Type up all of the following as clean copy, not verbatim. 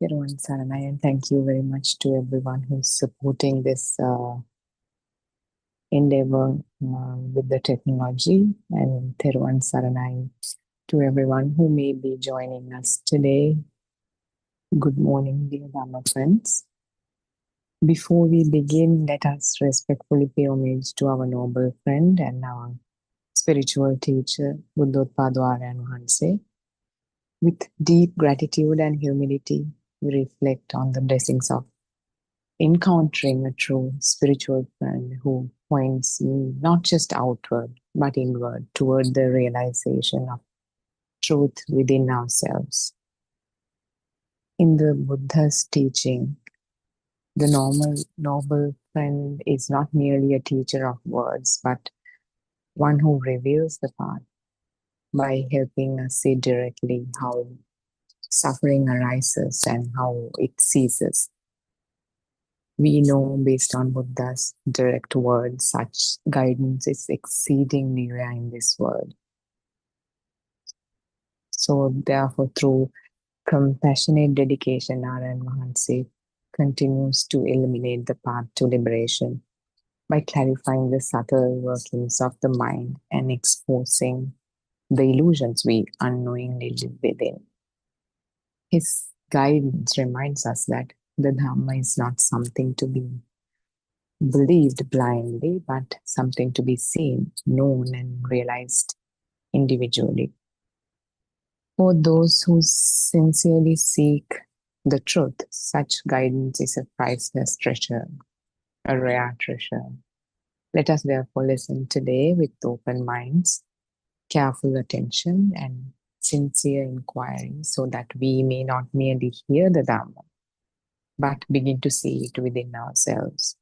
Thiruvan Saranai, and thank you very much to everyone who's supporting this endeavor with the technology. And Thiruvan Saranai to everyone who may be joining us today. Good morning, dear Dharma friends. Before we begin, let us respectfully pay homage to our noble friend and our spiritual teacher, Buddhothpado Mahanse. With deep gratitude and humility, we reflect on the blessings of encountering a true spiritual friend who points not just outward but inward toward the realization of truth within ourselves. In the Buddha's teaching, the noble friend is not merely a teacher of words, but one who reveals the path by helping us see directly how suffering arises and how it ceases. We know based on Buddha's direct words, such guidance is exceedingly rare in this world. So therefore, through compassionate dedication, Narayan Mahanse continues to illuminate the path to liberation by clarifying the subtle workings of the mind and exposing the illusions we unknowingly live within. His guidance reminds us that the Dharma is not something to be believed blindly, but something to be seen, known, and realized individually. For those who sincerely seek the truth, such guidance is a priceless treasure, a rare treasure. Let us therefore listen today with open minds, careful attention, and sincere inquiry so that we may not merely hear the Dharma, but begin to see it within ourselves.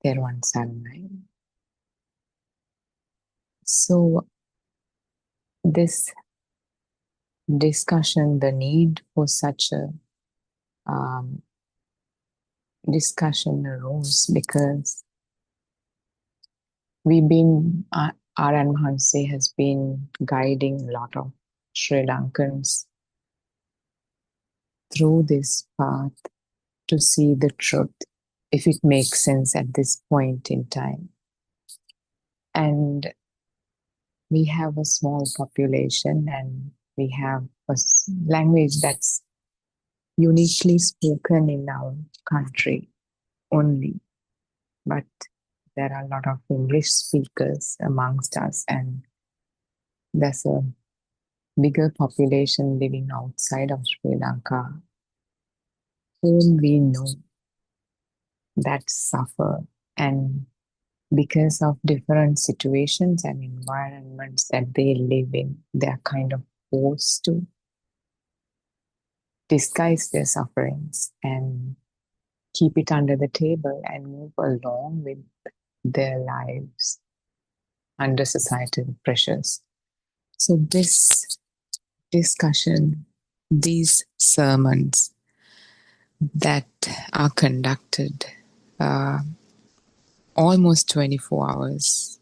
Thiruvan Saranai. So, this discussion, the need for such a discussion arose because R.N. Mahanse has been guiding a lot of Sri Lankans through this path to see the truth, if it makes sense at this point in time. And we have a small population and we have a language that's uniquely spoken in our country only. But there are a lot of English speakers amongst us, and there's a bigger population living outside of Sri Lanka whom we know that suffer, and because of different situations and environments that they live in, they're kind of forced to disguise their sufferings and keep it under the table and move along with their lives under societal pressures. So this discussion, these sermons that are conducted almost 24 hours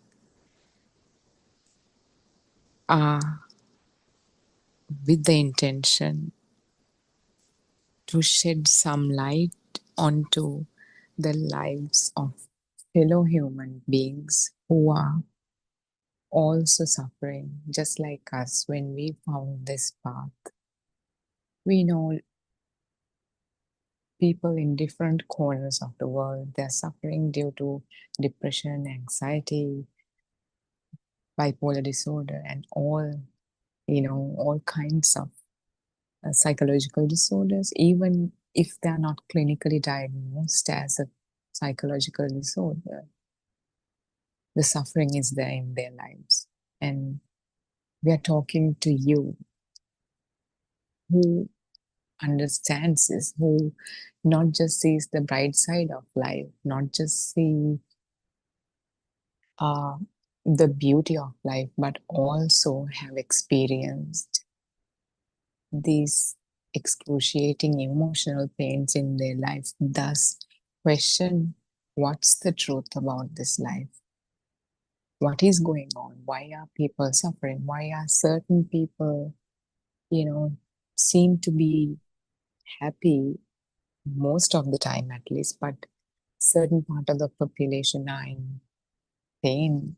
are with the intention to shed some light onto the lives of fellow human beings who are also suffering just like us. When we found this path, we know people in different corners of the world, they're suffering due to depression, anxiety, bipolar disorder, and all kinds of psychological disorders. Even if they're not clinically diagnosed as a psychological disorder, the suffering is there in their lives. And we are talking to you who understands this, who not just sees the bright side of life, not just see the beauty of life, but also have experienced these excruciating emotional pains in their life, thus question what's the truth about this life? What is going on? Why are people suffering? Why are certain people, seem to be happy most of the time at least, but certain part of the population are in pain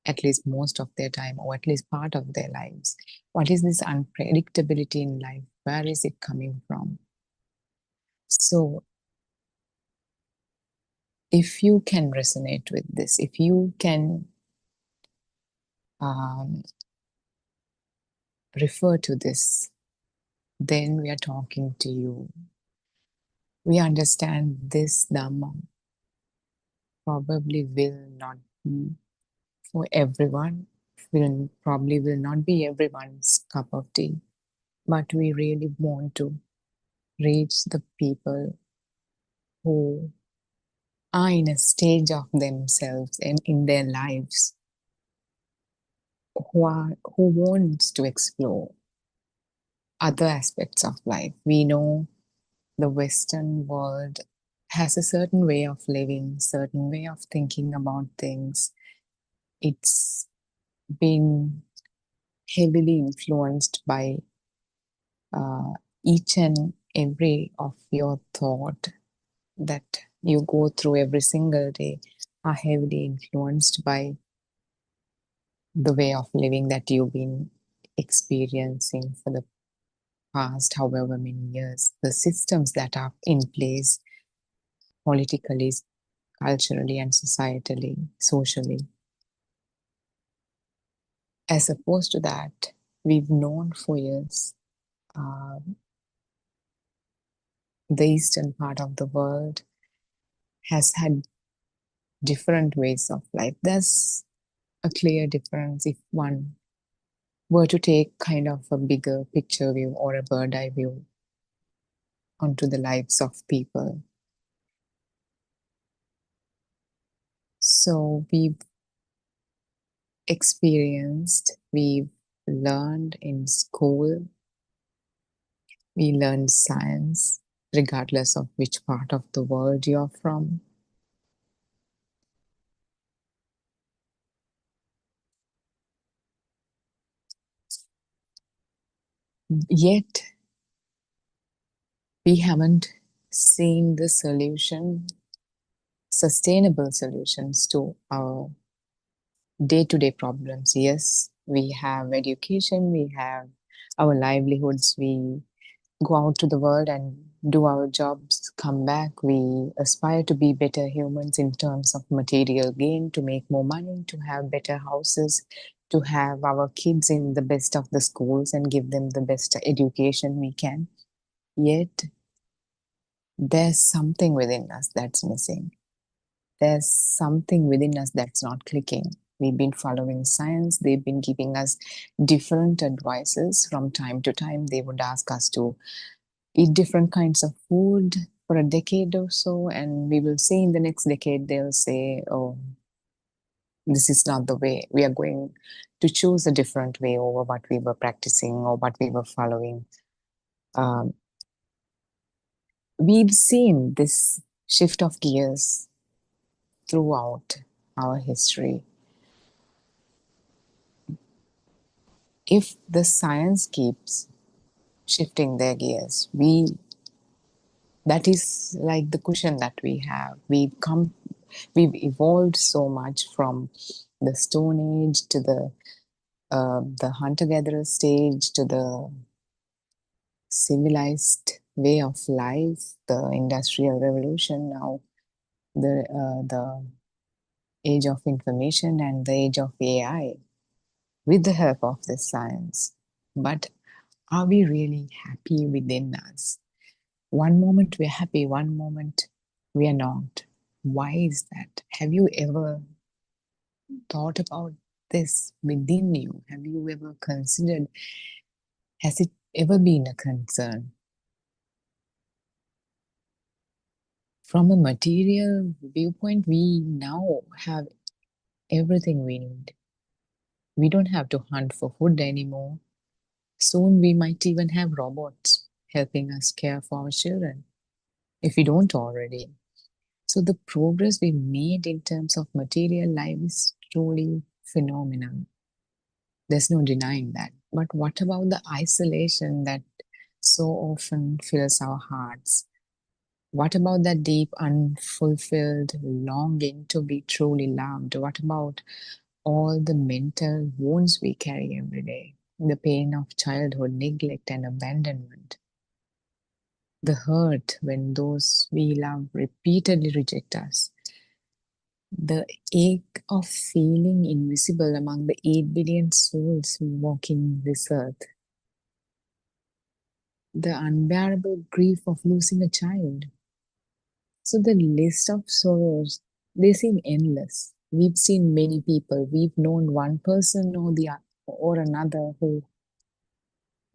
at least most of their time, or at least part of their lives. What is this unpredictability in life? Where is it coming from? So, if you can resonate with this, if you can um, refer to this, then we are talking to you. We understand this Dharma probably will not be for everyone, will not be everyone's cup of tea, but we really want to reach the people who are in a stage of themselves and in their lives who wants to explore other aspects of life. We know the Western world has a certain way of living, certain way of thinking about things. It's been heavily influenced by uh, each and every of your thought that you go through every single day are heavily influenced by the way of living that you've been experiencing for the past however many years, the systems that are in place politically, culturally, and societally, socially. As opposed to that, we've known for years uh, the eastern part of the world has had different ways of life. There's a clear difference if one were to take kind of a bigger picture view or a bird eye view onto the lives of people. So we've experienced, we've learned in school, we learned science, regardless of which part of the world you're from. Yet, we haven't seen the solution, sustainable solutions to our day-to-day problems. Yes, we have education, we have our livelihoods, we go out to the world and do our jobs, come back. We aspire to be better humans in terms of material gain, to make more money, to have better houses, to have our kids in the best of the schools and give them the best education we can. Yet, there's something within us that's missing. There's something within us that's not clicking. We've been following science. They've been giving us different advices from time to time. They would ask us to eat different kinds of food for a decade or so, and we will see in the next decade they'll say, oh, this is not the way. We are going to choose a different way over what we were practicing or what we were following. um, we've seen this shift of gears throughout our history. If the science keeps shifting their gears, that is like the cushion that we have. We've evolved so much from the Stone Age to the hunter-gatherer stage to the civilized way of life, the Industrial Revolution, now the age of information and the age of AI with the help of this science. But are we really happy within us? One moment we're happy, one moment we are not. Why is that? Have you ever thought about this within you? Have you ever considered, has it ever been a concern? From a material viewpoint, we now have everything we need. We don't have to hunt for food anymore. Soon we might even have robots helping us care for our children, if we don't already. So the progress we made in terms of material life is truly phenomenal. There's no denying that. But what about the isolation that so often fills our hearts. What about that deep, unfulfilled longing to be truly loved? What about all the mental wounds we carry every day? The pain of childhood, neglect, and abandonment. The hurt when those we love repeatedly reject us. The ache of feeling invisible among the 8 billion souls walking this earth. The unbearable grief of losing a child. So the list of sorrows, they seem endless. We've seen many people. We've known one person or another who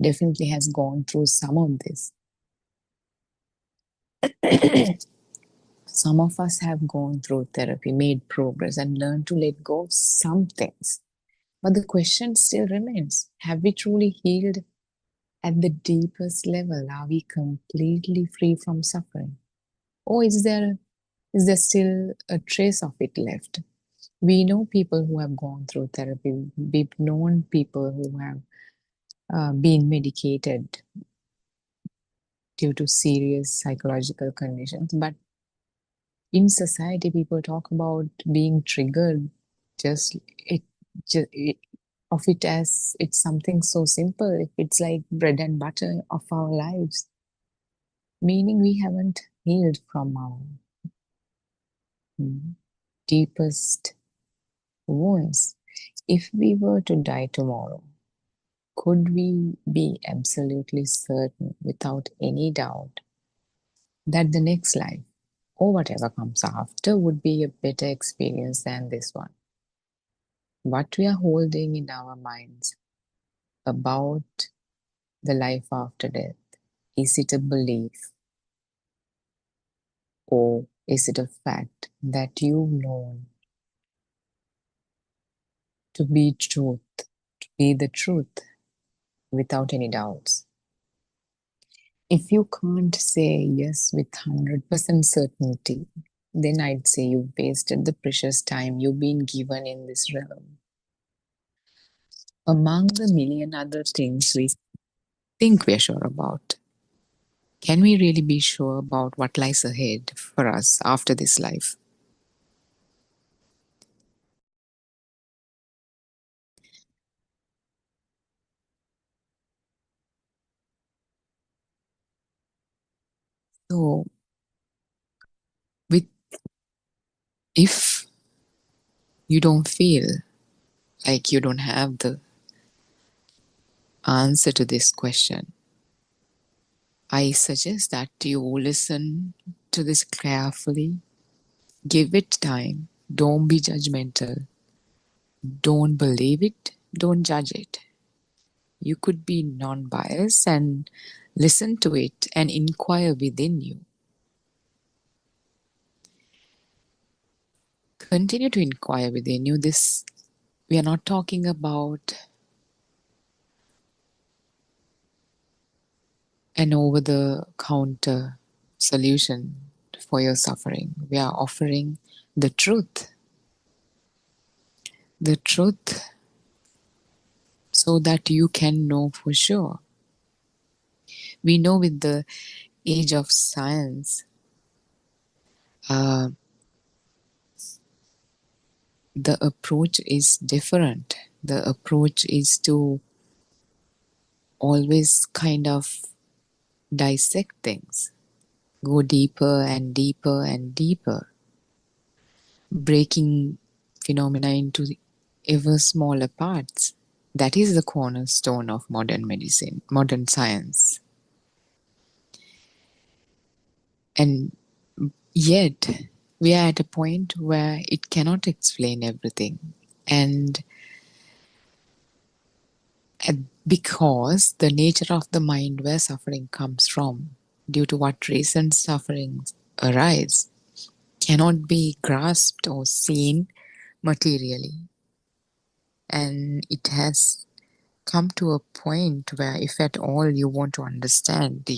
definitely has gone through some of this. Some of us have gone through therapy, made progress, and learned to let go of some things. But the question still remains, have we truly healed at the deepest level? Are we completely free from suffering? Or is there still a trace of it left? We know people who have gone through therapy. We've known people who have been medicated due to serious psychological conditions. But in society, people talk about being triggered, just it, of it as it's something so simple. If it's like bread and butter of our lives, meaning we haven't healed from our deepest wounds. If we were to die tomorrow, could we be absolutely certain, without any doubt, that the next life, or whatever comes after, would be a better experience than this one? What we are holding in our minds about the life after death, is it a belief, or is it a fact that you've known to be truth, to be the truth without any doubts? If you can't say yes with 100% certainty, then I'd say you've wasted the precious time you've been given in this realm. Among the million other things we think we're sure about, can we really be sure about what lies ahead for us after this life? So, with if you don't feel like you don't have the answer to this question, I suggest that you listen to this carefully. Give it time. Don't be judgmental. Don't believe it. Don't judge it. You could be non biased and listen to it and inquire within you. Continue to inquire within you. We are not talking about an over the counter solution for your suffering. We are offering the truth. The truth so that you can know for sure. We know with the age of science, uh, the approach is different. The approach is to always kind of dissect things, go deeper and deeper and deeper, breaking phenomena into ever smaller parts. That is the cornerstone of modern medicine, modern science. And yet, we are at a point where it cannot explain everything. And because the nature of the mind where suffering comes from, due to what reasons sufferings arise, cannot be grasped or seen materially. And it has come to a point where, if at all you want to understand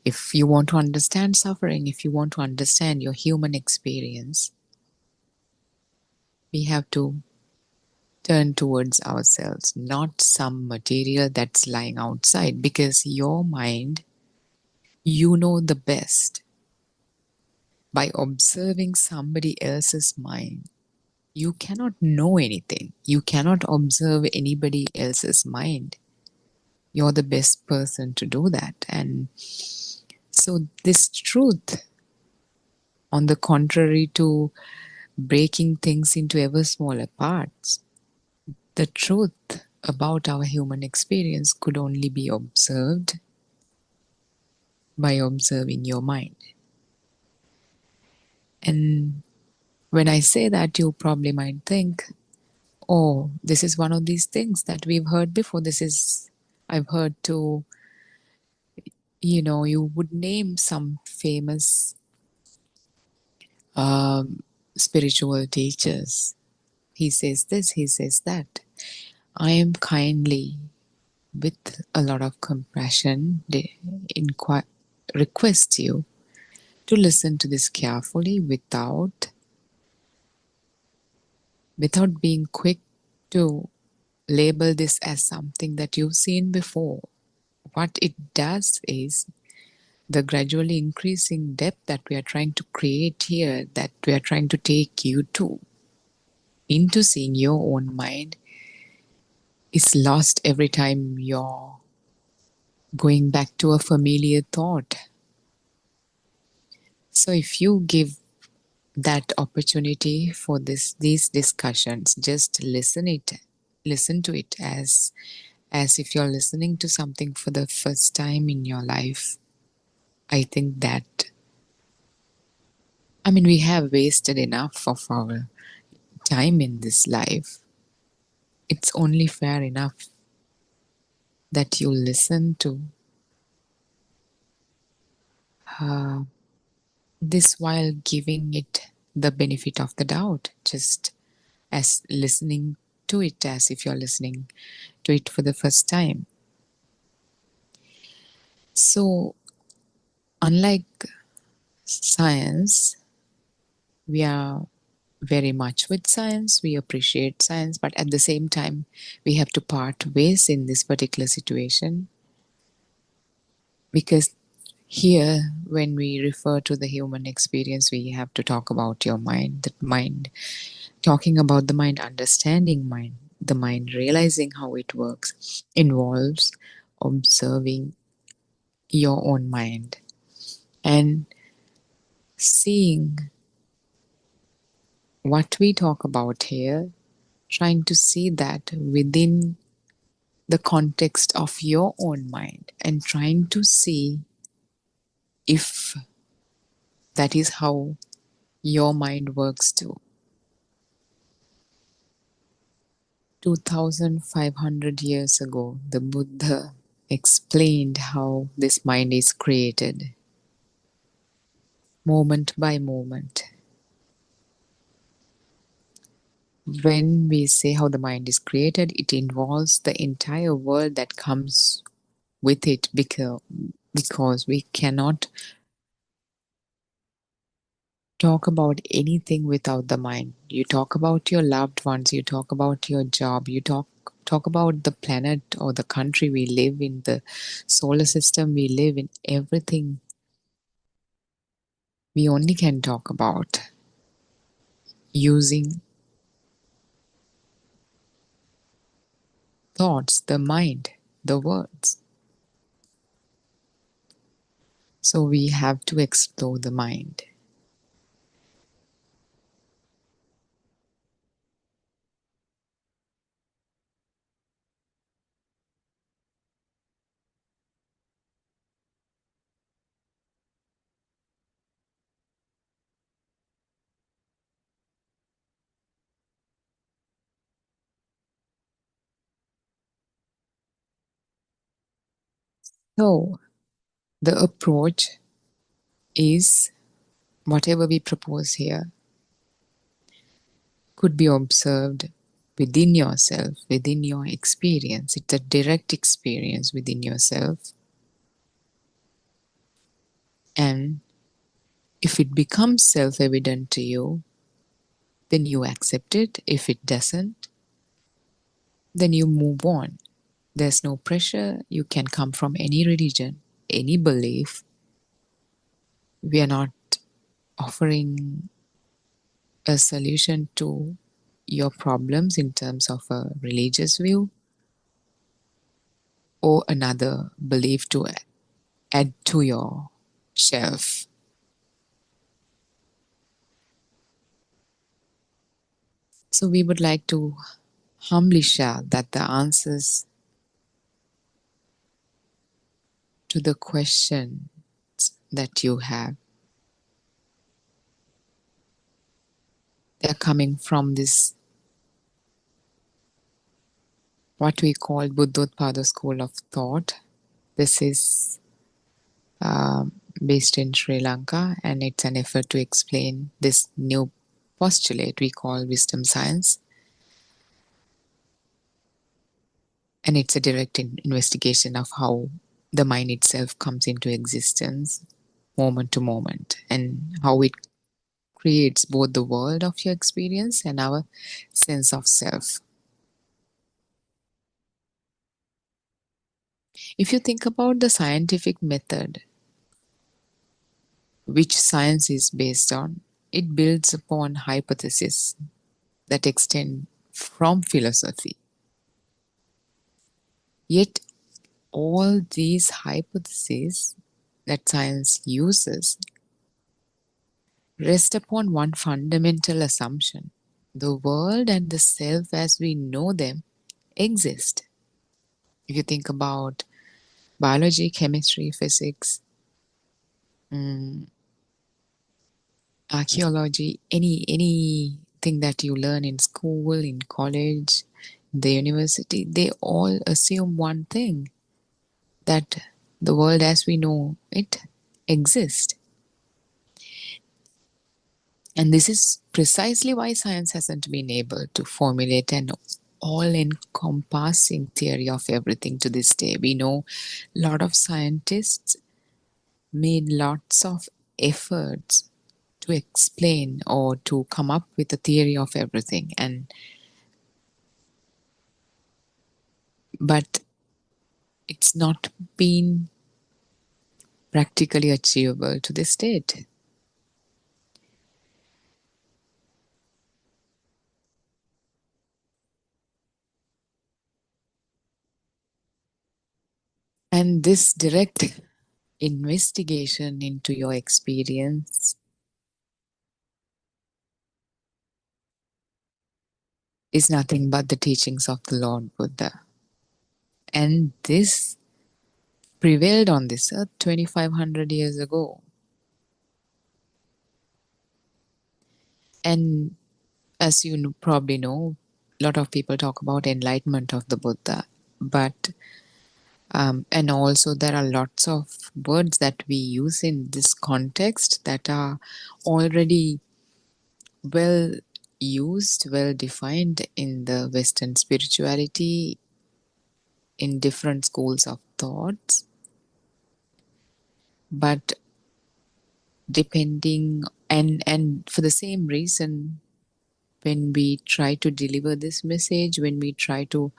if you want to understand suffering, if you want to understand your human experience, we have to turn towards ourselves, not some material that's lying outside, because your mind, you know the best. By observing somebody else's mind, you cannot know anything. You cannot observe anybody else's mind. You're the best person to do that. And so, this truth, on the contrary to breaking things into ever smaller parts, the truth about our human experience could only be observed by observing your mind. And when I say that, you probably might think, oh, this is one of these things that we've heard before. I've heard to, you would name some famous um, spiritual teachers. He says this, he says that. I am kindly, with a lot of compassion, request you to listen to this carefully without being quick to label this as something that you've seen before. What it does is the gradually increasing depth that we are trying to create here, that we are trying to take you to, into seeing your own mind, is lost every time you're going back to a familiar thought. So if you give that opportunity for these discussions, just listen to it as if you're listening to something for the first time in your life. I think that, we have wasted enough of our time in this life. It's only fair enough that you listen to uh, this while giving it the benefit of the doubt, just as listening to it as if you're listening to it for the first time. So, unlike science, we are very much with science, we appreciate science, but at the same time, we have to part ways in this particular situation, because here, when we refer to the human experience, we have to talk about your mind, that mind, talking about the mind, understanding mind, the mind, realizing how it works, involves observing your own mind and seeing what we talk about here, trying to see that within the context of your own mind and trying to see if that is how your mind works too. 2500 years ago, the Buddha explained how this mind is created moment by moment. When we say how the mind is created, it involves the entire world that comes with it, because we cannot talk about anything without the mind. You talk about your loved ones, you talk about your job, you talk about the planet or the country we live in, the solar system we live in, everything we only can talk about using thoughts, the mind, the words. So we have to explore the mind. So the approach is whatever we propose here could be observed within yourself, within your experience. It's a direct experience within yourself. And if it becomes self evident to you, then you accept it. If it doesn't, then you move on. There's no pressure. You can come from any religion, any belief. We are not offering a solution to your problems in terms of a religious view or another belief to add to your shelf. So we would like to humbly share that the answers to the questions that you have, they're coming from this, what we call Buddhothpado school of thought. This is based in Sri Lanka, and it's an effort to explain this new postulate we call wisdom science. And it's a direct investigation of how the mind itself comes into existence moment to moment, and how it creates both the world of your experience and our sense of self. If you think about the scientific method, which science is based on, it builds upon hypotheses that extend from philosophy. Yet, all these hypotheses that science uses rest upon one fundamental assumption: the world and the self as we know them exist. If you think about biology, chemistry, physics, archaeology, anything that you learn in school, in college, the university, they all assume one thing: that the world as we know it exists. And this is precisely why science hasn't been able to formulate an all-encompassing theory of everything to this day. We know a lot of scientists made lots of efforts to explain or to come up with a theory of everything, but it's not been practically achievable to this date. And this direct investigation into your experience is nothing but the teachings of the Lord Buddha. And this prevailed on this earth 2500 years ago. And as you probably know, a lot of people talk about enlightenment of the Buddha, but and also there are lots of words that we use in this context that are already well used, well defined in the Western spirituality, in different schools of thoughts. But depending, and for the same reason, when we try to deliver this message, when we try to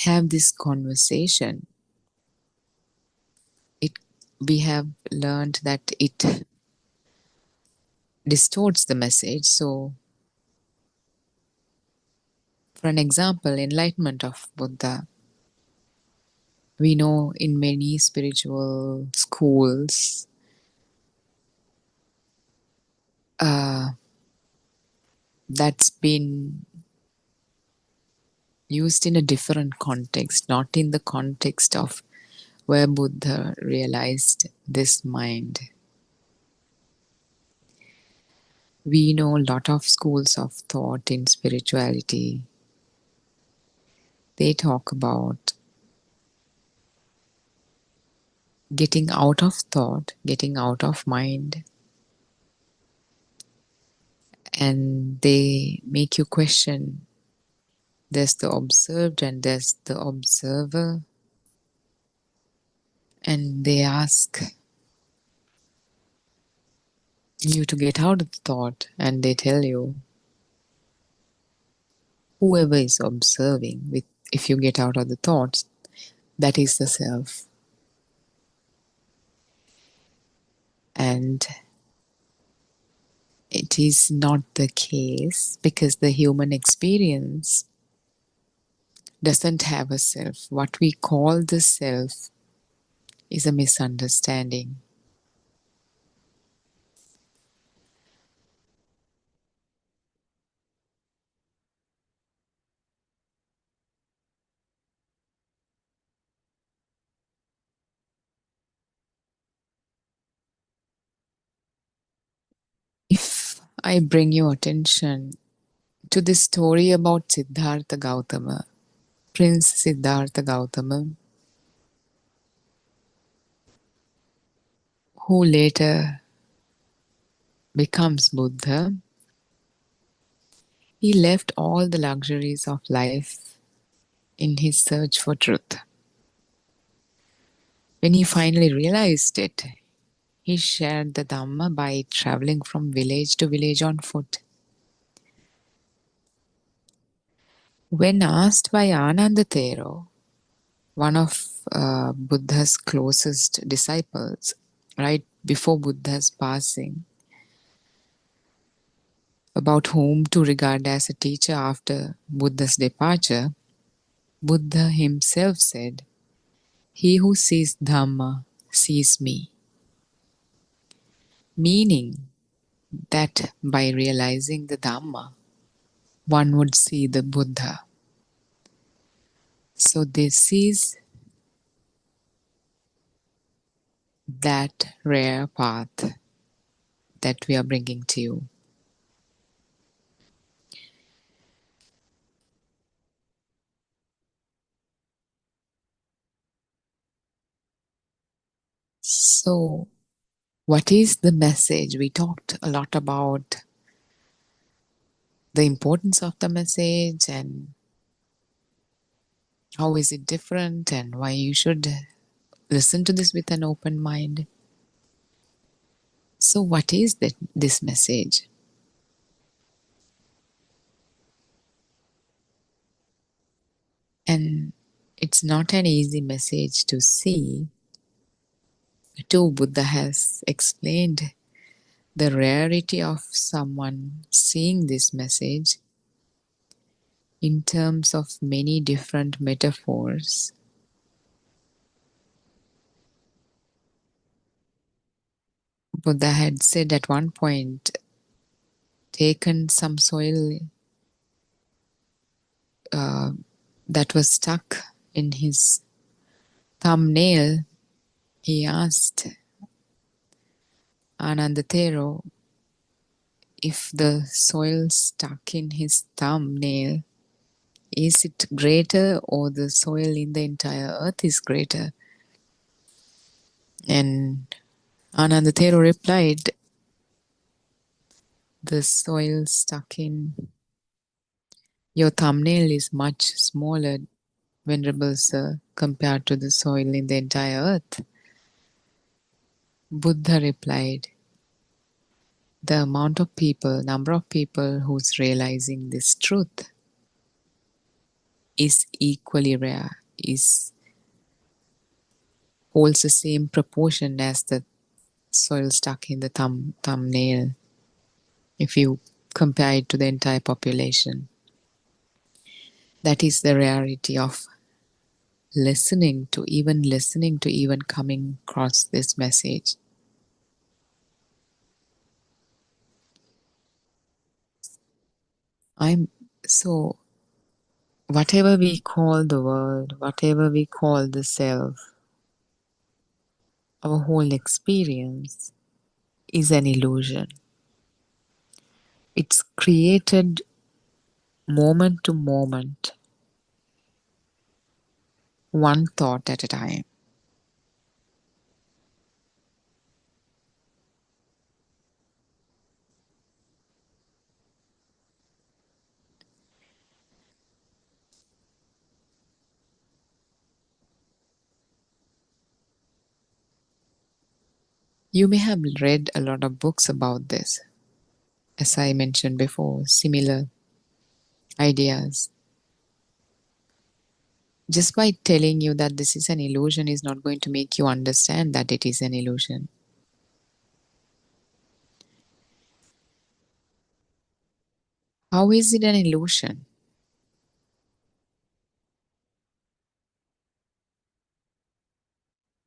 have this conversation, we have learned that it distorts the message. So, for an example, enlightenment of Buddha, we know in many spiritual schools, that's been used in a different context, not in the context of where Buddha realized this mind. We know a lot of schools of thought in spirituality. They talk about getting out of thought, getting out of mind, and they make you question. There's the observed and there's the observer, and they ask you to get out of thought, and they tell you whoever is observing with if you get out of the thoughts, that is the self. And it is not the case because the human experience doesn't have a self. What we call the self is a misunderstanding. If I bring your attention to the story about Siddhartha Gautama, Prince Siddhartha Gautama, who later becomes Buddha, he left all the luxuries of life in his search for truth. When he finally realized it, he shared the Dhamma by traveling from village to village on foot. When asked by Anandathero, one of Buddha's closest disciples, right before Buddha's passing, about whom to regard as a teacher after Buddha's departure, Buddha himself said, "He who sees Dhamma sees me." Meaning that by realizing the Dhamma, one would see the Buddha. So this is that rare path that we are bringing to you. So, what is the message? We talked a lot about the importance of the message and how is it different and why you should listen to this with an open mind. So, what is this message? And it's not an easy message to see. Too, Buddha has explained the rarity of someone seeing this message in terms of many different metaphors. Buddha had said at one point, taken some soil that was stuck in his thumbnail. He asked Anandathero if the soil stuck in his thumbnail, is it greater or the soil in the entire earth is greater? And Anandathero replied, the soil stuck in your thumbnail is much smaller, Venerable Sir, compared to the soil in the entire earth. Buddha replied, the number of people who's realizing this truth is equally rare, holds the same proportion as the soil stuck in the thumbnail if you compare it to the entire population. That is the rarity of listening to even coming across this message. So whatever we call the world, whatever we call the self, our whole experience is an illusion. It's created moment to moment, one thought at a time. You may have read a lot of books about this, as I mentioned before, similar ideas. Just by telling you that this is an illusion is not going to make you understand that it is an illusion. How is it an illusion?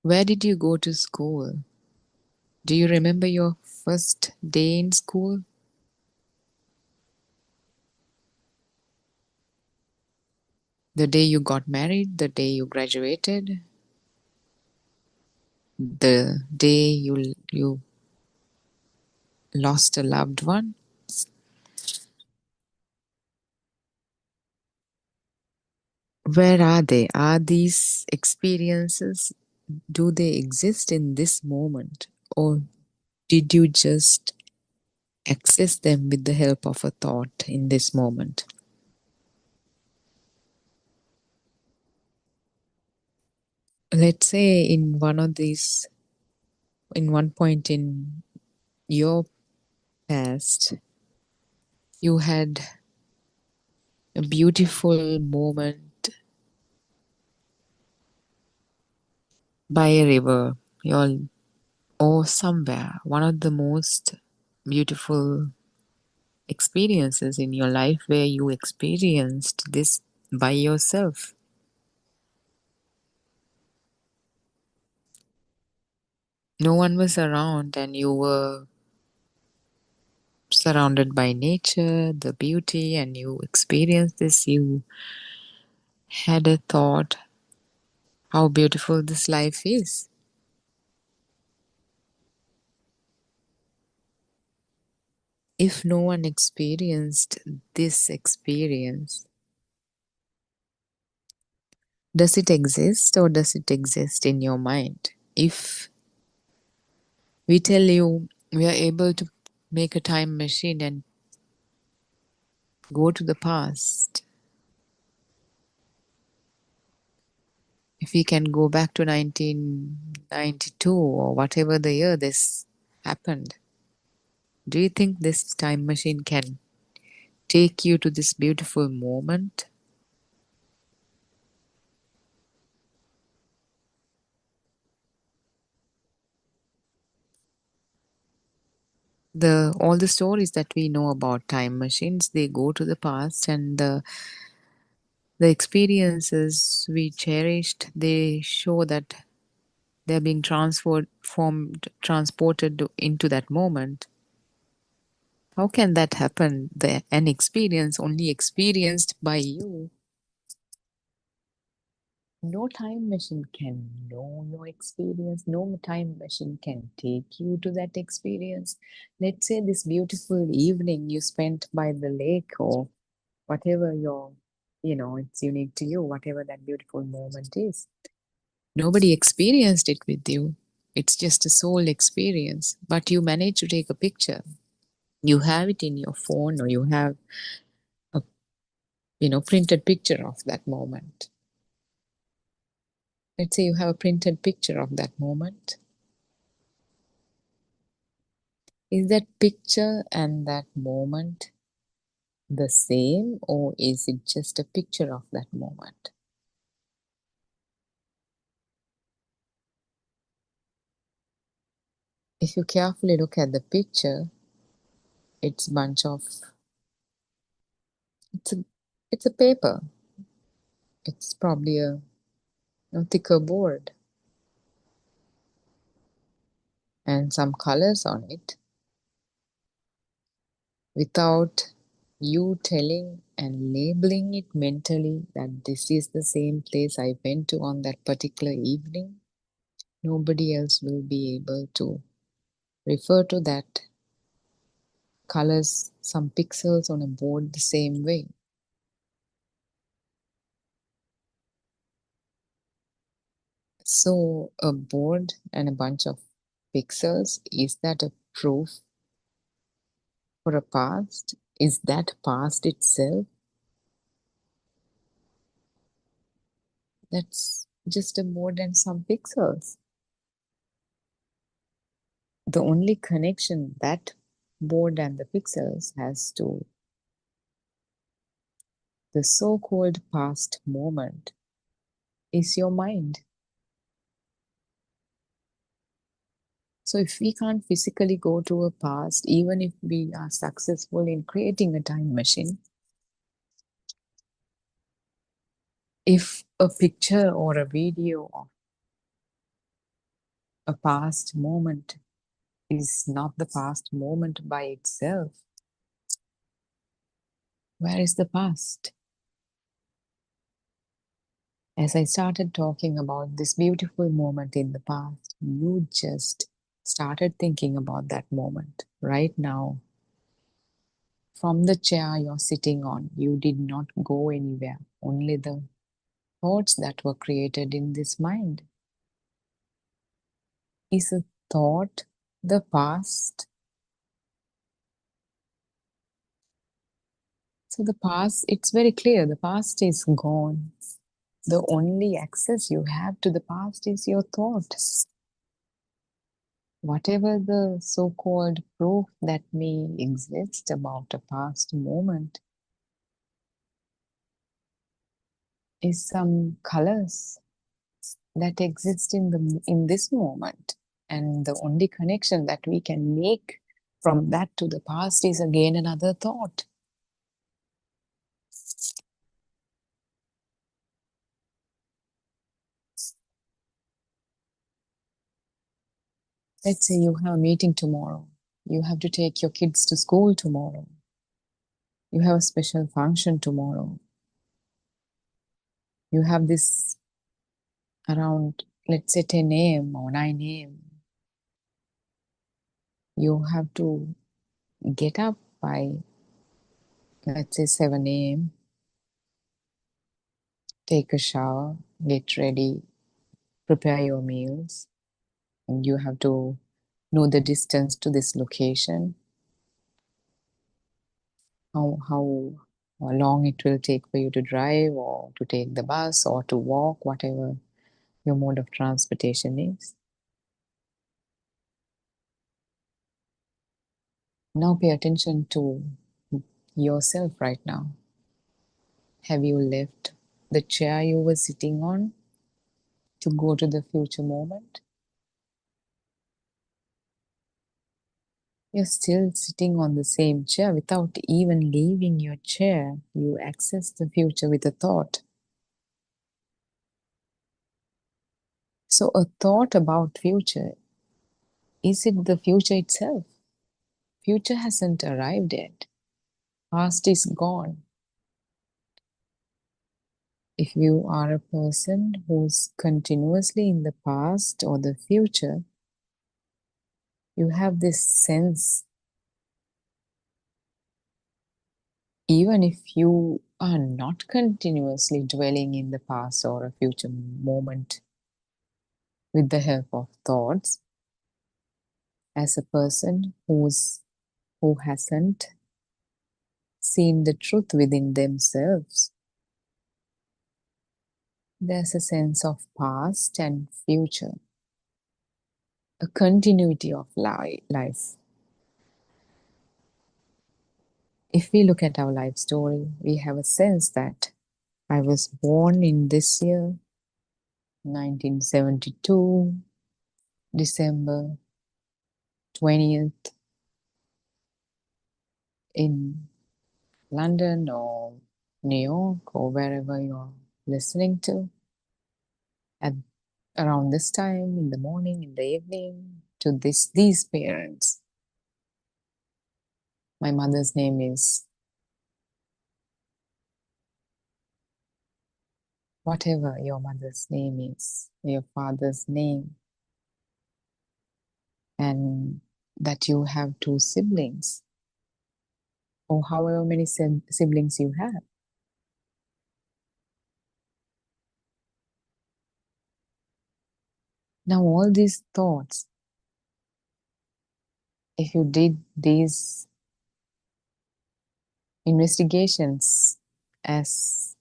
Where did you go to school? Do you remember your first day in school? The day you got married, the day you graduated, the day you lost a loved one? Where are they? Are these experiences, do they exist in this moment? Or did you just access them with the help of a thought in this moment? Let's say in one point in your past, you had a beautiful moment by a river, your, or somewhere, one of the most beautiful experiences in your life where you experienced this by yourself. No one was around, and you were surrounded by nature, the beauty, and you experienced this. You had a thought how beautiful this life is. If no one experienced this experience, does it exist or does it exist in your mind? If we tell you we are able to make a time machine and go to the past, if we can go back to 1992 or whatever the year this happened, do you think this time machine can take you to this beautiful moment? The all the stories that we know about time machines, they go to the past, and the experiences we cherished, they show that they're being transported into that moment. How can that happen? An experience only experienced by you. No time machine can know your experience. No time machine can take you to that experience. Let's say this beautiful evening you spent by the lake, or whatever it's unique to you, whatever that beautiful moment is. Nobody experienced it with you. It's just a soul experience. But you manage to take a picture. You have it in your phone, or you have a printed picture of that moment. Let's say you have a printed picture of that moment. Is that picture and that moment the same, or is it just a picture of that moment? If you carefully look at the picture, it's bunch of it's a it's a paper. It's probably a thicker board and some colors on it. Without you telling and labeling it mentally that this is the same place I went to on that particular evening, nobody else will be able to refer to that colors, some pixels on a board the same way. So a board and a bunch of pixels, is that a proof for a past? Is that past itself? That's just a board and some pixels. The only connection that board and the pixels has to the so-called past moment is your mind. So if we can't physically go to a past, even if we are successful in creating a time machine, if a picture or a video of a past moment is not the past moment by itself, where is the past? As I started talking about this beautiful moment in the past, you just started thinking about that moment right now. From the chair you're sitting on, you did not go anywhere, only the thoughts that were created in this mind. Is a thought the past? So the past, it's very clear, the past is gone. The only access you have to the past is your thoughts. Whatever the so-called proof that may exist about a past moment is some colors that exist in this moment. And the only connection that we can make from that to the past is again another thought. Let's say you have a meeting tomorrow. You have to take your kids to school tomorrow. You have a special function tomorrow. You have this around, let's say 10 a.m. or 9 a.m. You have to get up by, let's say 7 a.m., take a shower, get ready, prepare your meals. And you have to know the distance to this location, how long it will take for you to drive or to take the bus or to walk, whatever your mode of transportation is. Now pay attention to yourself right now. Have you left the chair you were sitting on to go to the future moment? You're still sitting on the same chair without even leaving your chair. You access the future with a thought. So a thought about future, is it the future itself? Future hasn't arrived yet. Past is gone. If you are a person who's continuously in the past or the future, you have this sense, even if you are not continuously dwelling in the past or a future moment with the help of thoughts, as a person who hasn't seen the truth within themselves, there's a sense of past and future, a continuity of life. If we look at our life story, we have a sense that I was born in this year, 1972, December 20th, in London or New York or wherever you're listening to, at around this time in the morning, in the evening, to these parents. My mother's name is whatever your mother's name is, your father's name, and that you have two siblings, or however many siblings you have. Now, all these thoughts, if you did these investigations as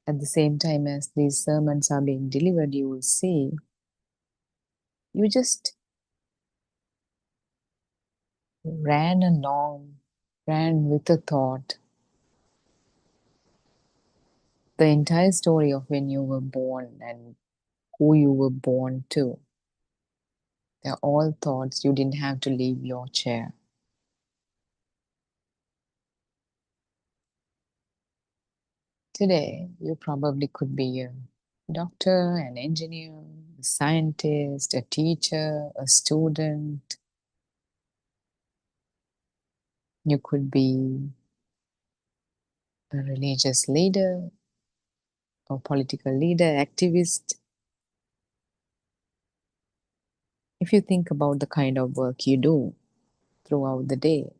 at the same time as these sermons are being delivered, you will see you just ran along, ran with a thought The entire story of when you were born and who you were born to. They're all thoughts. You didn't have to leave your chair. Today, you probably could be a doctor, an engineer, a scientist, a teacher, a student. You could be a religious leader or political leader, activist. If you think about the kind of work you do throughout the day,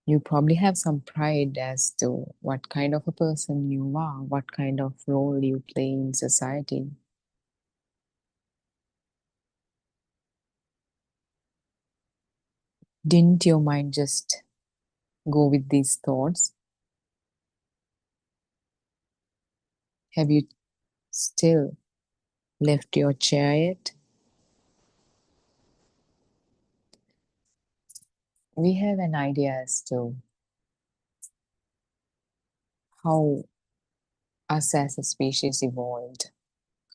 you probably have some pride as to what kind of a person you are, what kind of role you play in society. Didn't your mind just go with these thoughts? Have you still left your chair yet? We have an idea as to how us as a species evolved,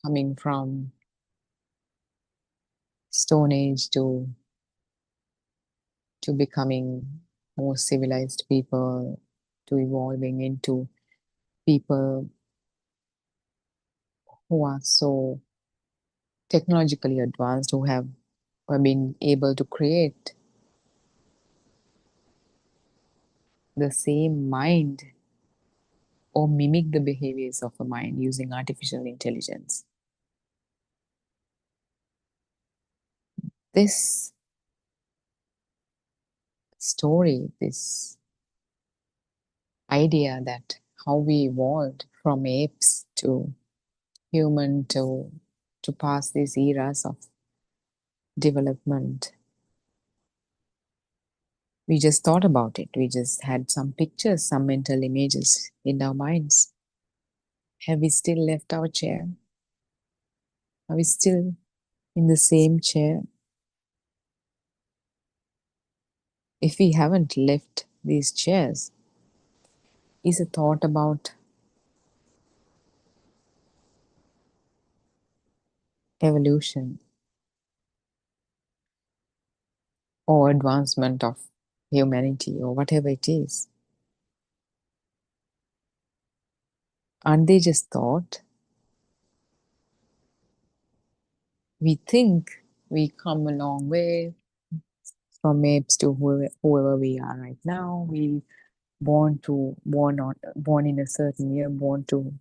coming from Stone Age to becoming more civilized people, to evolving into people who are so technologically advanced, who have been able to create the same mind or mimic the behaviors of a mind using artificial intelligence. This story, this idea that how we evolved from apes to human to pass these eras of development. We just thought about it. We just had some pictures, some mental images in our minds. Have we still left our chair? Are we still in the same chair? If we haven't left these chairs, is a thought about evolution or advancement of humanity or whatever it is. Aren't they just thought? We think we come a long way from apes to whoever we are right now. We born in a certain year, born to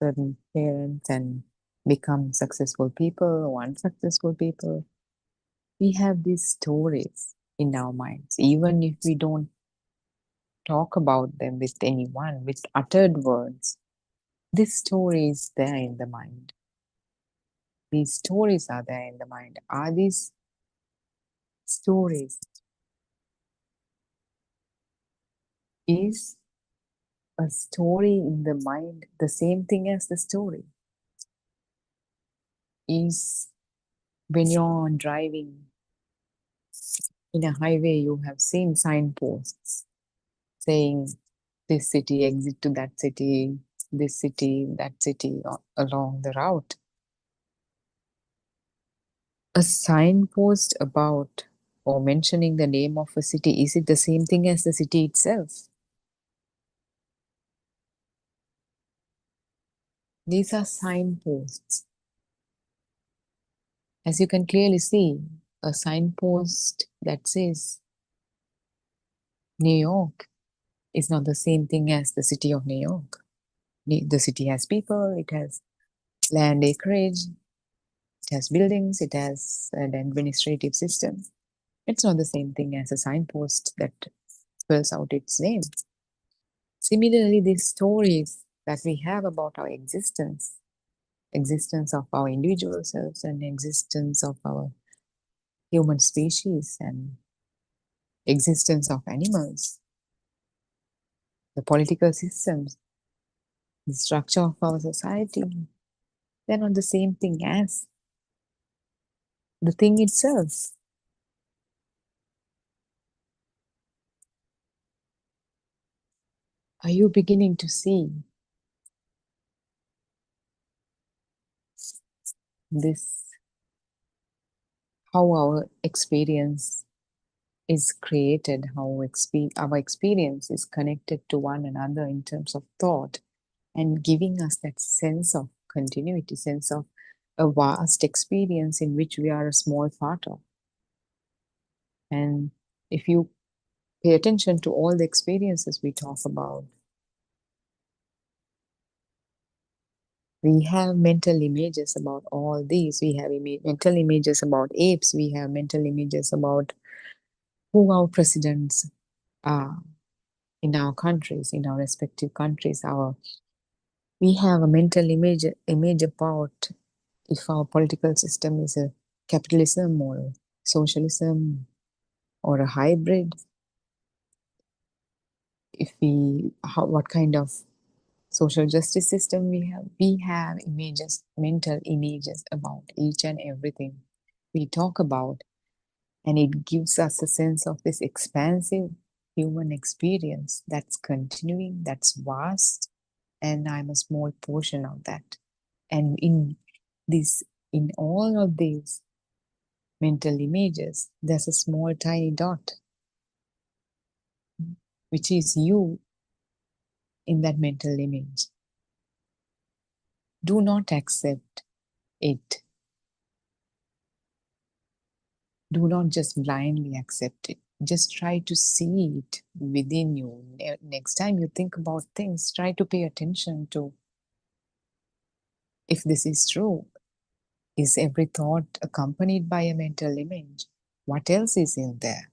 certain parents and become successful people or unsuccessful people. We have these stories in our minds, even if we don't talk about them with anyone, with uttered words. This story is there in the mind. These stories are there in the mind. Are these stories? Is a story in the mind the same thing as the story? Is when you're driving in a highway, you have seen signposts saying this city, exit to that city, this city, that city, along the route. A signpost about or mentioning the name of a city, is it the same thing as the city itself? These are signposts. As you can clearly see, a signpost that says New York is not the same thing as the city of New York. The city has people, it has land acreage, it has buildings, it has an administrative system. It's not the same thing as a signpost that spells out its name. Similarly, these stories that we have about our existence of our individual selves and existence of our human species and existence of animals, the political systems, the structure of our society, they're not the same thing as the thing itself. Are you beginning to see this, how our experience is created, how our experience is connected to one another in terms of thought, and giving us that sense of continuity, sense of a vast experience in which we are a small part of. And if you pay attention to all the experiences we talk about, we have mental images about all these. We have mental images about apes. We have mental images about who our presidents are in our countries, in our respective countries. We have a mental image about if our political system is a capitalism or socialism or a hybrid. If what kind of social justice system we have images, mental images about each and everything we talk about, and it gives us a sense of this expansive human experience that's continuing, that's vast, and I'm a small portion of that. And this in all of these mental images, there's a small tiny dot, which is you in that mental image. Do not accept it. Do not just blindly accept it. Just try to see it within you. Next time you think about things, try to pay attention to if this is true. Is every thought accompanied by a mental image? What else is in there?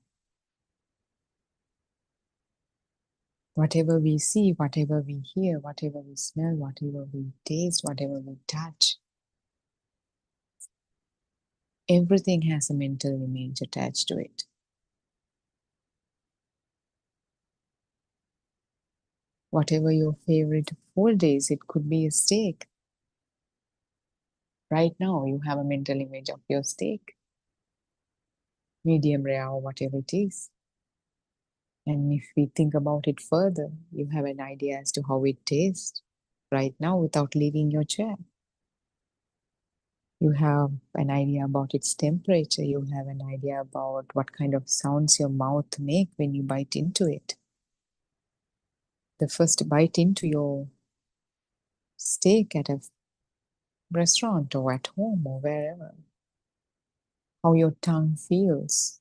Whatever we see, whatever we hear, whatever we smell, whatever we taste, whatever we touch, everything has a mental image attached to it. Whatever your favorite food is, it could be a steak. Right now, you have a mental image of your steak, medium rare, or whatever it is. And if we think about it further, you have an idea as to how it tastes right now without leaving your chair. You have an idea about its temperature. You have an idea about what kind of sounds your mouth make when you bite into it. The first bite into your steak at a restaurant or at home or wherever. How your tongue feels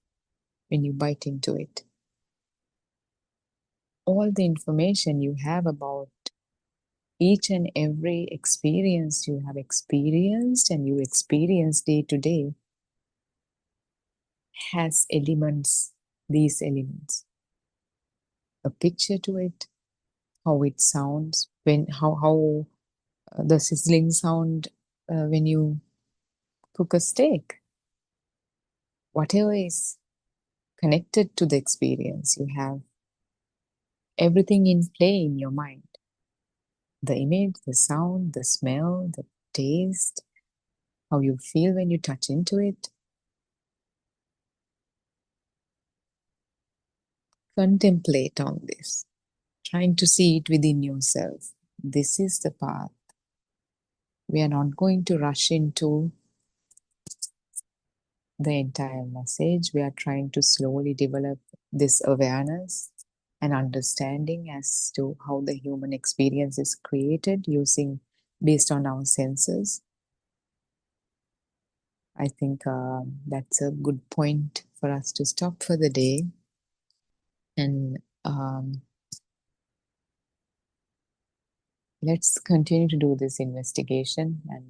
when you bite into it. All the information you have about each and every experience you have experienced and you experience day to day has elements, these elements. A picture to it, how it sounds, how the sizzling sound when you cook a steak. Whatever is connected to the experience, you have everything in play in your mind. The image, the sound, the smell, the taste, how you feel when you touch into it. Contemplate on this, trying to see it within yourself. This is the path. We are not going to rush into the entire message. We are trying to slowly develop this awareness and understanding as to how the human experience is created based on our senses. I think that's a good point for us to stop for the day. And let's continue to do this investigation and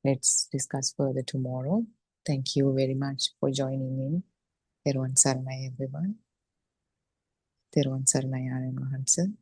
let's discuss further tomorrow. Thank you very much for joining in. Teruvan Saranai, everyone. Teruvan Saranai, Anand Mahansa.